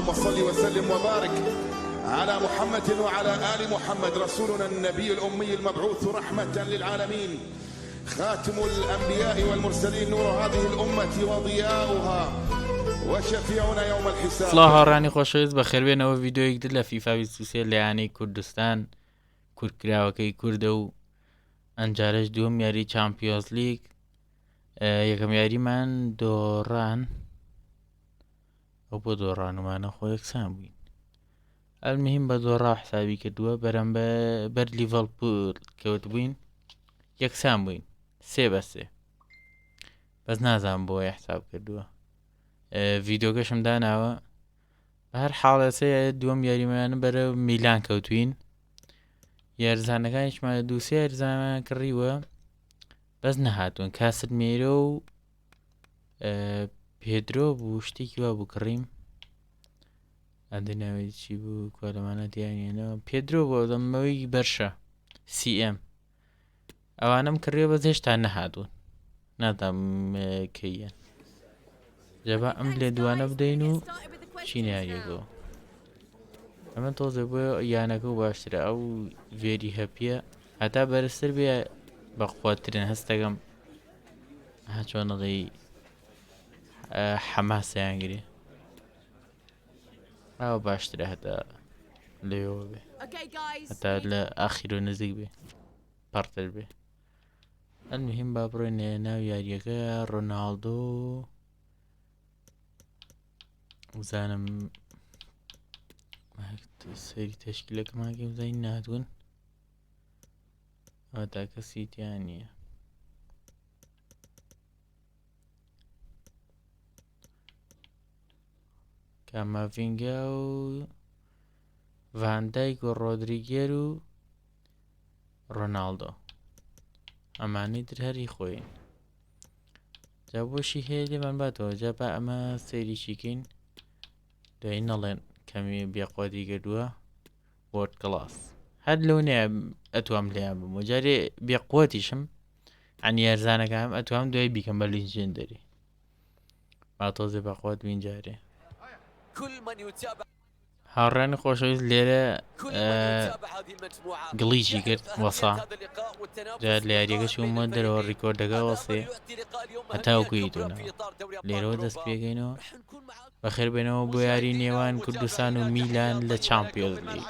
اللهم صل وسلم وبارك على محمد وعلى آل محمد رسولنا النبي الأمي المبعوث رحمة للعالمين خاتم الأنبياء والمرسلين نور هذه الأمة وضياؤها وشفيعنا يوم الحساب. الله راني خوشویست بەخێر بێنەوە ڤیدۆیەک در لە فیفا 23 لە یانەی کوردستان کورتکراوەکەی کوردە و ئەنجارش دووەم یاری چامپیۆنز لیگ یەکەم یاریمان دۆڕان ئەو بۆ دۆڕانومانە خۆ یەکسان بووین ئەلمهم بە دۆڕا حسابی کردووە بەر لیڤەرپوڵ کەوت بووین یەکسان بووین 3-3 بەس نازانم بۆ حساب کردووە ڤیدۆکەشم داناوە بە هەر حاڵەسەیە دووەم یاریمانە بەرە میلان کەوتوین یارزانەکانیشمان دووسێ یارزانمان کڕیوە بەس نەهاتوون کاسر مێرە و پێدرۆ بوو شتێکی وا بوو کڕیم ئەندە ناوێت چی بوو کۆلەمانە دیانێنەوە پێدرۆ بۆ دەمەوەی بەرشە CM ئەوانم کڕیوە بەس هێشتا نەهاتوون نادام کەیە جەبا ئەم لێ دوانە بدەین و چینیاریەکەەوە ئەمە تۆزە بۆ یانەکە و باشترە ئەو وێری هەپیە هەتا بەرزتر بێ بەخواترن هەستەکەم چۆنەڵی حەماسەیانگرێ ئەوە باشترە هەتا لێەوە بێ هەتا لە ئاخیر و نزیک بێ پەڕتر بێ ئەلمهم با بڕۆینێ ناو یاریەکە ڕۆناڵدۆ زانم سەری تەشکیلەکەماگەی بزانین ناتوون ئەوە تا کەسی تیان نییە کاماڤینگا و ڤاندایک و ڕۆدریگێر و ڕۆناڵدۆ ئەمانەی تر هەری خۆین جا بۆشی هەیە لێمان باتەوە جا با ئەمە سەیریشیکەین دوایی نەڵێن کەمی بێقوەتی کردووە وۆرد کلاس هەر لەو نەیە ئەتوام لێیان بم و جارێ بێقوەتیشم ئەنی یارزانەکەم ئەتوام دوای بیکەم بە لیژێندەری با تۆزێ بەقوەت بین جارێ هاوڕێنی خۆشەویست لێرە گڵیشی کرد وەسا جا لە یاریەکە چوومە دەرەوە ڕیکۆردەکە وەسێ هەتا وەکویتونەوە لێرەوە دەست پێگەینەوە بەخێر بێنەوە بۆ یاری نێوان کوردستان و میلان لە چامپیۆنز لیگ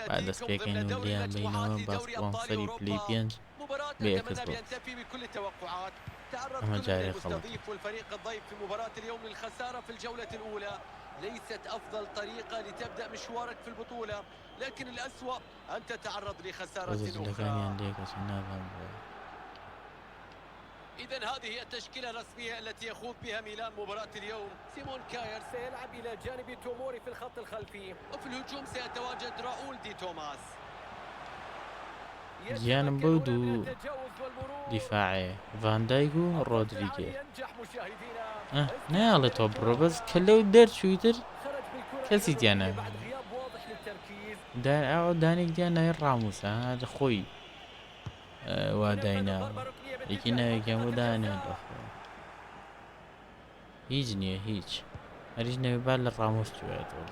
بعد دەست پێکەین و لیان بینەوە با سپۆنسەری پلەی 5 بێکەس بۆ ئەمە جارێ خەڵەت والفريق الضيف في مباراة اليوم للخسارة في الجولة الأولى ليست أفضل طريقة لتبدأ مشوارك في البطولة لكن الأسوأ أن تتعرض لخسارة أخرى. إذن هذه هي التشكيلة الرسمية التي يخوض بها ميلان مباراة اليوم. سيمون كاير سيلعب إلى جانب توموري في الخط الخلفي وفي الهجوم سيتواجد راؤول دي توماس. گیانم بۆ دوو دیفاعێ ڤاندایک و ڕۆدریگێ نایڵێت تۆ بڕۆ بەس کە لەو دەرچوویتر کەسی دیانە ئەو دانێک دیان ناوی ڕاموسە خۆی وا دایناوە یەکی ناوێکیان بۆ دانێت بەخۆ هیچ نییە هیچ هەریش نەوێبار لە ڕامۆس چوێتەوە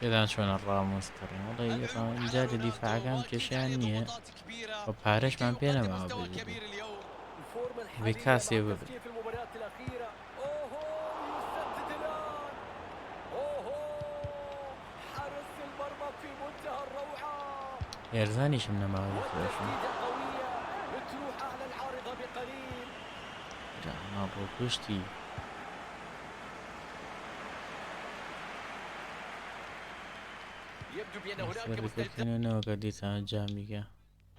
پێدان چۆنە ڕامۆس کڕین وڵی جارە دیفاعەکان کێشیان نییە بە پارەشمان پێ نەماوە بێ کاسێ ببێت یارزانیشم نەماوە بخۆشم بۆ پشتی يبدو بأن هناك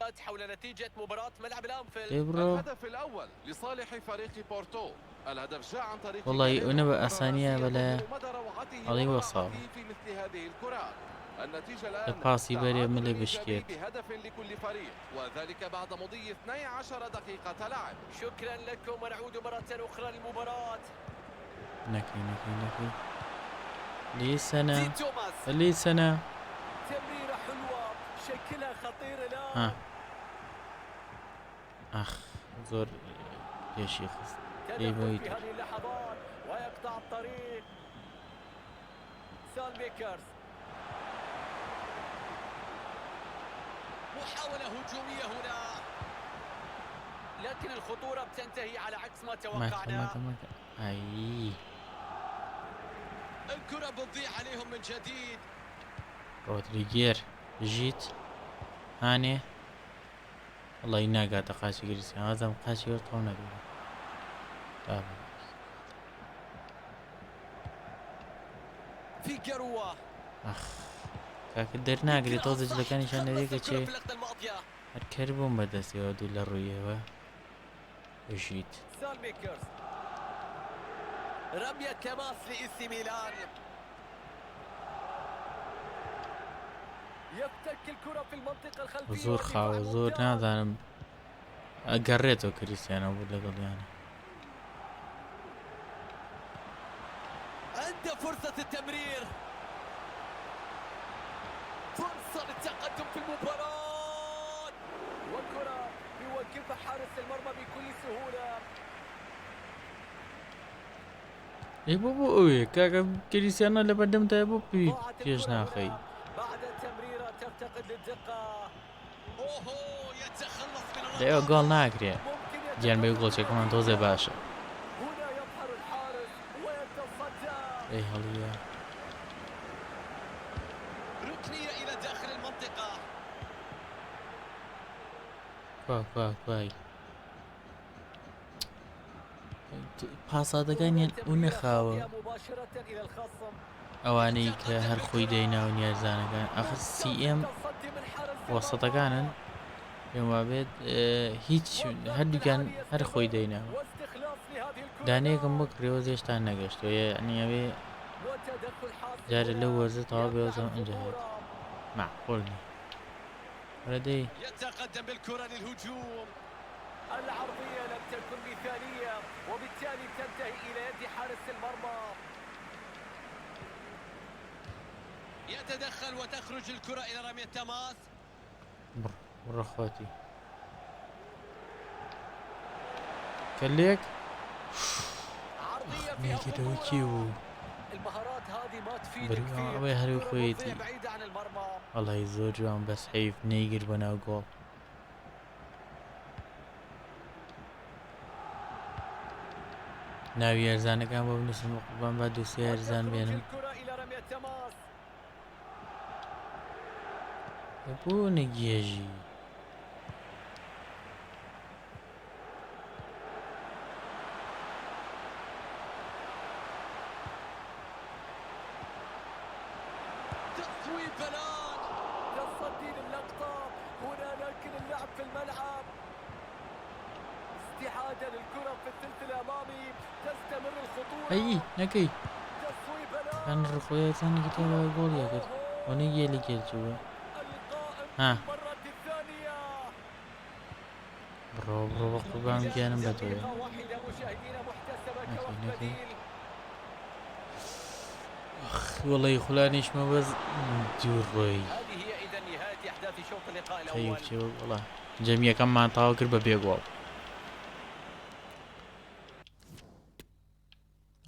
مستجدات حول نتيجة مباراة ملعب الأنفيلد. الهدف الأول لصالح فريق بورتو. الهدف جاء عن طريق والله أنا بأسانية بلا علي وصار في مثل هذه الكرات. النتيجة الآن الباسي بري ملي بشكيت بهدف لكل فريق وذلك بعد مضي 12 دقيقة لعب. شكرا لكم ونعود مرة أخرى للمباراة. نكي لي سنة تمريرة حلوة شكلها خطير الآن. اخ زور يا شيخ تدخل بويتر. في هذه اللحظات ويقطع الطريق. سال ميكرز، محاولة هجومية هنا، لكن الخطورة بتنتهي على عكس ما توقعنا. اي الكرة بتضيع عليهم من جديد. رودريجير جيت هاني والله يناقا تقاشي جريسي هذا مقاشي ورطونا دولة فيجاروا اخ كاك درنا قري توزج لكاني شان ذيك شيء الكربون بدا سيودي للرؤية وجيت. سال ميكرز، رمية تماس لإي ميلان، يفتك الكرة في المنطقة الخلفية. وزور خاو وزور هذا انا قريته كريستيانو ولا قال يعني عنده فرصة التمرير، فرصة للتقدم في المباراة، والكرة يوقفها حارس المرمى بكل سهولة. اي بابو اوي كاكا كريستيانو اللي قدمته يا بوبي يجنا اخي بعد التمريرة تفتقد للدقة. اوهو يتخلص من ده قال ناكري ممكن جان بيقول شيء كمان توزي باشا هنا يظهر الحارس ويتصدى. اي هليا ركنية إلى داخل المنطقة. كواي پاسا دەکەن ونەخاوە مباشرة إلى الخصم. ئەوانەی کە هەر خۆی دەینا و نیارزانەکان ئەخر CM وەسەتەکانن پێم بێت هیچ هەردووکان هەر خۆی دەیناوە دانەیەکم بۆ کڕێوە زێشتان نەگەشتۆ نیاوێ جارە لەو وەرزە تەوا بێوەزەوە ئەنجا هێت معقول نیە ڕێدەی يتقدم بالكرة للهجوم. العرضية لم تكن مثالية وبالتالي تنتهي إلى يد حارس المرمى. يتدخل وتخرج الكرة إلى رمية تماس. مرة اخواتي كليك عرضية فيها خطورة. المهارات هذه ما تفيد كثير. بعيدة عن المرمى. والله يزور جوان بس حيف نيجر بنا جول ناوي يرزان كان بنص المقبان بعد دوسي يرزان بينهم الكرة إلى رمية تماس. يبو نجيجي تصويب بلان، تصدي للقطة هنا، لكن اللعب في الملعب. استعادة للكرة في الثلث الأمامي، تستمر الخطورة. اي نكي تصويب بلان، كان الرخوية ثاني كتابة جول يا كت ونيجي اللي جيل جوا ها المرة الثانية. برو قربان جانا بدوي واحدة مشاهدينا محتسبة كوقت بديل. اخ والله يخلانيش ما بس دور روي هذه هي إذا نهاية أحداث شوط اللقاء الأول. خيب شو والله جميع كم ما طاو كربا بيقوا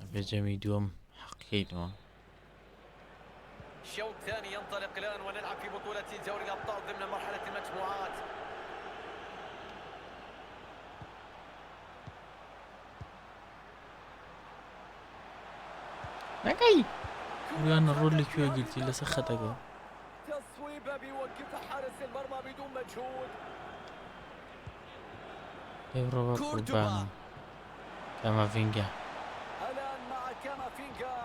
ابي جميع دوم حقيقي شوط ثاني ينطلق الآن ونلعب في بطولة دوري الأبطال ضمن مرحلة المجموعات. نكي وانا الرول اللي شوي قلتي لسختك تصويبه بيوقفها حارس المرمى بدون مجهود. يبرو قربان كامافينجا الآن مع كامافينجا.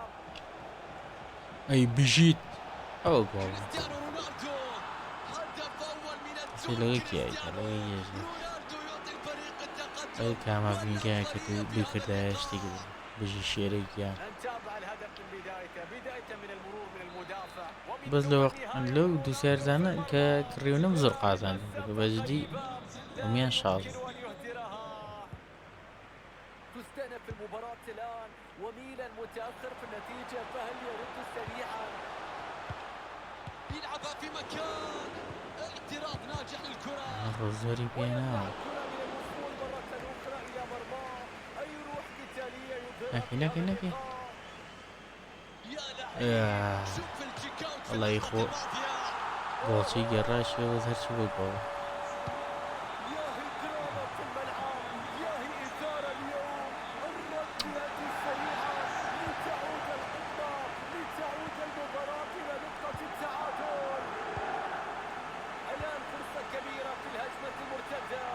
اي بجيت او جول كريستيانو رونالدو هدف أول من الدور. لقيك يا لقيك رونالدو يعطي الفريق التقدم. اي كامافينجا كتو بكرداش تقدر بيجي شيريك يا نتابع الهدف من بداية من المرور من المدافع. بس لو دوسير زانا كريونا بزرقا زانا بجدي وميان شاز تستأنف المباراة الآن وميلان متأخر في النتيجة، فهل يرد سريعا؟ يلعبها في مكان اعتراض ناجح للكرة. الرزوري بينا الكرة من نكي يا لحظة شوف التشيكاوت في الله اللحظات يخو الماضية. بولشي جراش وظهر شو بقول يا هي دراما في الملعب، يا هي إثارة اليوم، الركلات السريعة لتعود القمة، لتعود المباراة إلى نقطة التعادل. الآن فرصة كبيرة في الهجمة المرتدة.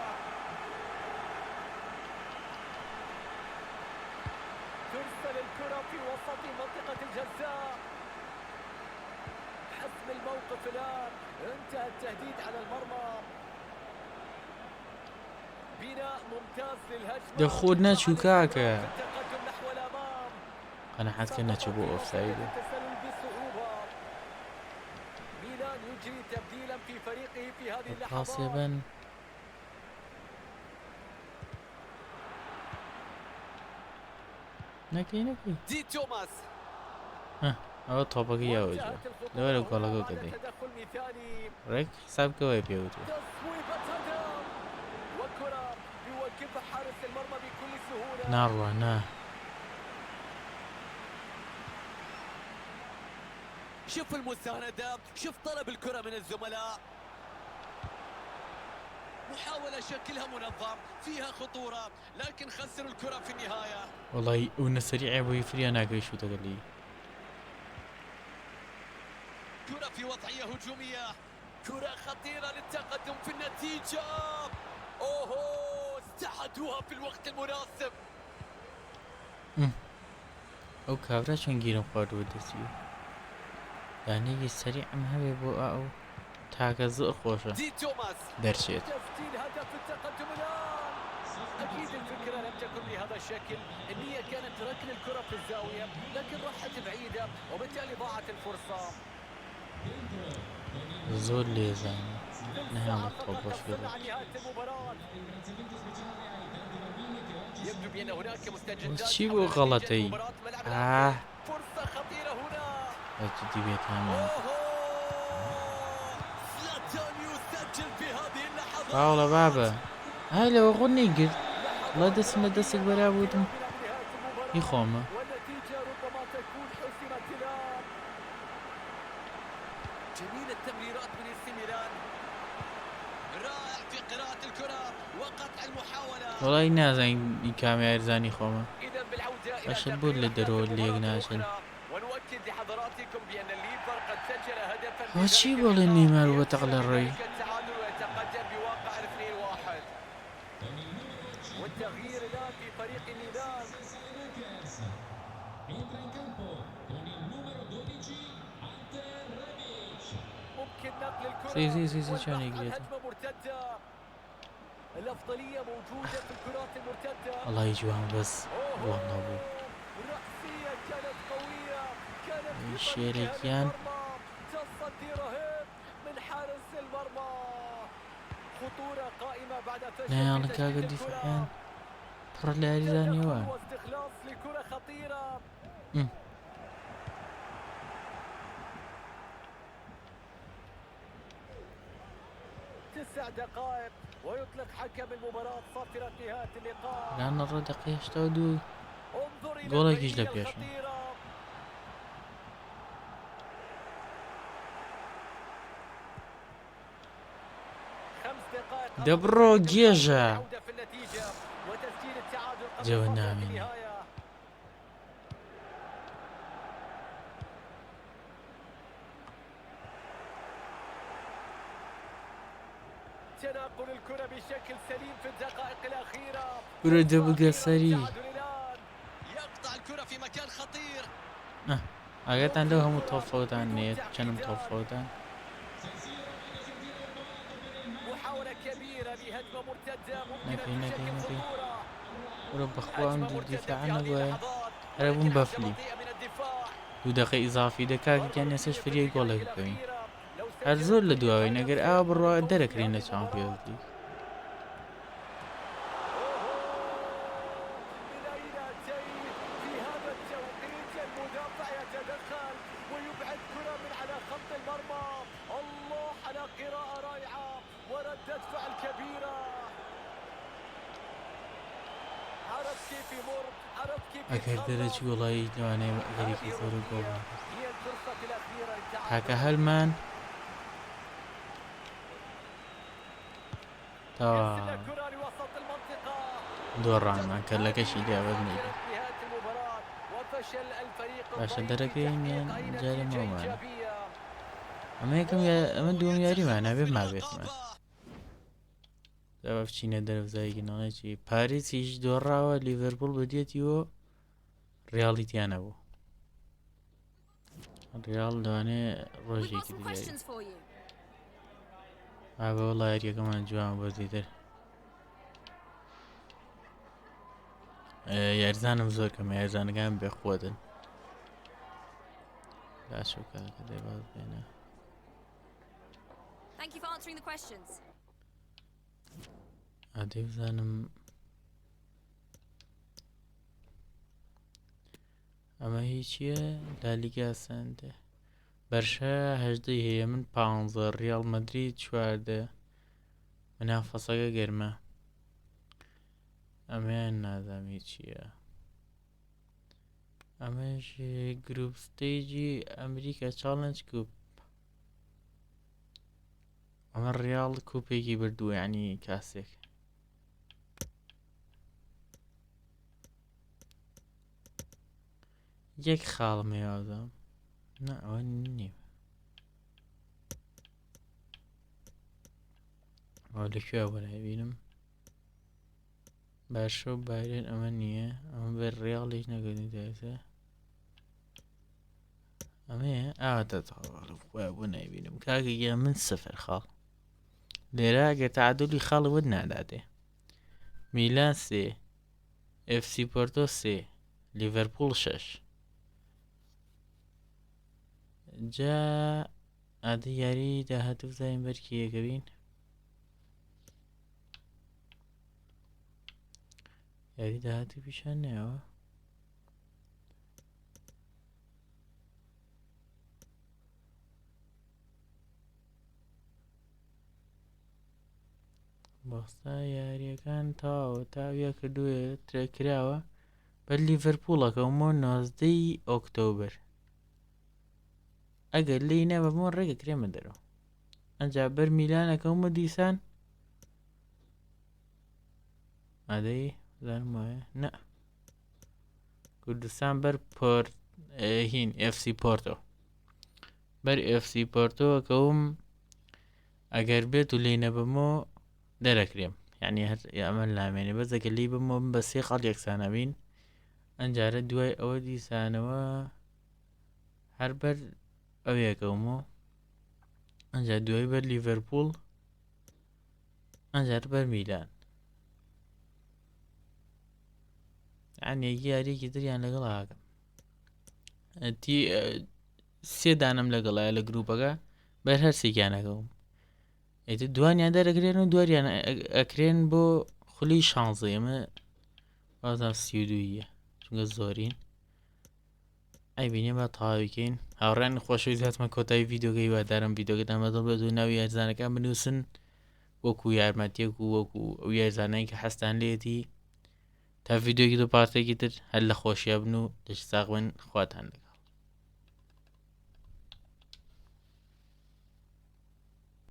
ترسل الكرة في وسط منطقة الجزاء. حسم الموقف الآن، انتهى التهديد على المرمى. بناء ممتاز للهجمة. دخولنا شوكاكا التقدم نحو الأمام. أنا حد كنا تشوفوا أوفسايد التسلل بصعوبة. ميلان يجري تبديلا في فريقه في هذه اللحظات. قاسبا نكي دي توماس. أو طبقية وجه وانتهت الخطوة دول هنا قولك بعد كده تدخل مثالي. ريك حساب كوي بيوتو تصويبة هدف وكرة يوقفها حارس المرمى بكل سهولة. نار نا شوف المساندة، شوف طلب الكرة من الزملاء. محاولة شكلها منظم، فيها خطورة، لكن خسروا الكرة في النهاية. والله وإن السريع أبوي فريا ناقري شو تقولي كرة في وضعية هجومية، كرة خطيرة للتقدم في النتيجة. اوهو استحدوها في الوقت المناسب. أو كابرا شون جيرم قادو دسيو يعني السريع مهبي بو أو تاكا زق خوشة دي توماس درشيت تسجيل هدف التقدم الآن. أكيد الفكرة لم تكن بهذا الشكل، النية كانت ركن الكرة في الزاوية، لكن راحت بعيدة وبالتالي ضاعت الفرصة. زول لي زاني نهاية مطلوب فقط وفيرو تفصل عن نهاية المباراة. يبدو بأن هناك مستجدات وشي حول بو نتيجة غلطي مباراة ملعب آه الأنفيلد. فرصة خطيرة هنا. أجدي بيت هامين اوهو زلاتان يسجل في هذه اللحظات. باولا بابا هاي لو غني قد لا دسنا دسك بلا بودم يخومه والنتيجة ربما تكون حسمت الآن. جميل التمريرات من AC ميلان، رائع في قراءة الكرة وقطع المحاولة. والله نازين كاميرا زاني خومه إذا بالعودة إلى أشبه اللي تقرير درو أحداث اللي المباراة يقناشن الأخرى. ونؤكد لحضراتكم بأن الليفر قد سجل هدفا في وشي ذلك بول اللقاء النيمار ليكسر وتغلى الري بذلك التعادل ويتقدم بواقع 2-1. والتغيير الآن في فريق ميلان. ممكن نقل الكرة سي شلون والبحث عن يقريته هجمة مرتدة. الأفضلية موجودة في الكرات المرتدة. الله يجوان بس والله ابو رأسية كانت قوية، كانت في الشيريكيان. طريقها للمرمى. تصدي رهيب من حارس المرمى. خطورة قائمة بعد فشل لا في يلا تسديد كاقا الكرة. دفاعيا ترى اللي زاني تدخل وان واستخلاص لكرة خطيرة. أمم. 9 دقائق ويطلق حكم المباراة صافرة نهاية اللقاء. لأن الردق يشتودو انظر إلى جولا البنية يجلب يا شو. الخطيرة. 5 دقائق دبرو جيجا العودة في النتيجة وتسجيل التعادل قبل جو فترة نامين. النهاية. تناقل الكرة بشكل سليم في الدقائق الأخيرة. ورد بقى سريع التعادل الآن. يقطع الكرة في مكان خطير. أجت عندهم متوفوتان نيت كانوا متوفوتان محاولة كبيرة لهجمة مرتدة ممكنة نكي تشكل خطورة. ورب أخوان هجمة ضد مرتدة الدفاع في هذه نقوي اللحظات، أربون ولكن بافلي بطيئة من الدفاع. 2 دقيقة إضافي دكاك كان يسش فريق يقول لك كوي الأخيرة. لو سجل هرزول الفريق لدواوي هدف نقر سيكون برو الفوز درك في رينا هذه المباراة. تشامبيونز ليج إلى أين أتيت في هذا التوقيت؟ المدافع يتدخل ويبعد كرة من على خط المرمى. الله على قراءة رائعة وردة فعل كبيرة. عرف كيف يمر عرض كيف ئەگەر دەرەچی وڵایی لەوانەیە گەرێکی زۆر گۆڵ هي الفرصة الأخيرة تاکە هەلمان تەوا يرسل الكرة لوسط المنطقة. دۆڕانمان کە لەکەشی لێوەر نەیبێ نهاية المباراة وفشل الفريق باشە الضيف دەرەکەی في نیان تحقيق أي جارێ نتيجة ماوانە إيجابية. ئەمە یەکەم ئەمە دووەم یاریمانە بێ مابێتمان دابا بچینە دەرەوزایەکی ناڵێکی پاریسیش دۆڕاوە لیڤەرپوڵ بەدێتیوە ڕیاڵیتیانە بوو ڕیاڵ لەوانەیە We've got ڕۆژێکی some دیاری questions for you. ئابە وەڵا یاریەکەمان جوان بۆ زیاتر یاریزانم زۆر کەمە یاریزانەکان بێخۆدن باشۆکارەکە دەباز بێنە Thank you for answering the questions. ئادەی بزانم ئەمە هیچیە لالیگا سەندە بەرشە 18 هەیە من 15 ریاڵ مەدرید 14 منافەسەکە گەرمە ئەمەیان نازامی چییە ئەمەش گروپ ستیجی ئەمریکا چاڵنج کوپ ئەمە ریاڵ کوپێکی بردووە یعنی کاسێک یەک خاڵم هێوازام نە ئەوە نییە ئەو لەکوێ بۆ نابینم باشە و بارێن ئەمە نییە ئەمە بەر ڕێاڵێک نەگەنی دایسە ئەمەیە ئاواتەخوای بۆ نابینم کاکەگە من سەفەر خاڵ لێرە ئەگەر تعادلی خاڵی ود ناداتێ میلان 3 FC پۆرتۆ 3 لیڤەرپوڵ 6 جا ئادە یاری داهاتوو زاین بەرکی یەکەبین یاری داهاتوو پیشان نەوە بەخستا یاریەکان تاوە تاویە کردووە ترێکراوە بەر لیڤەرپوڵەکەمەوە 19 ئۆکتۆبر ئەگەر لی نەبەمەوە ڕێگە کرێمە دەرەوە ئەنجا بەر میلانەکەمە دیسان ئادەی زانم وایە نە کوردستان بەر هین FC پۆرتۆ بەر FC پۆرتۆەکەوم ئەگەر بێت و لی نەبەمەوە دەرەکرێم یعنی ئەمە لامێنێ بەزەکە لی بمەوە بە 3 خاڵ یەکسانەبین ئەنجارە دوای ئەوە دیسانەوە هەر بەر ئەو یەکەومەوە ئەنجا دوای بەر لیڤەرپوڵ ئەنجار بەر میلان یعنی یاریەکی دریان لەگەڵ ئاکەم سێ دانم لەگەڵایە لە گروپەکە بەر هەرسێکیانەکەوم ئێتر دوانیان دەرەکرێن و دووەریان ئەکرێن بۆ خولی شانزە ئێمە بازان 32یە چونکە زۆرین ئەیبینێ بە تاویکەین هاوڕێن خۆشەویست هاتمە کۆتایی ڤیدۆگەی وادارم ڤیدۆگەتان بەدڵ بێت و ناوی یارزانەکان بنووسن وەکو یارمەتیەک و وەکو ئەو یارزانەی کە حەستان لێتی تا ڤیدۆگی دو پارتێکی تر هەر لە خۆشیە بن و لەش ساغ بن خواتان لەگەڵ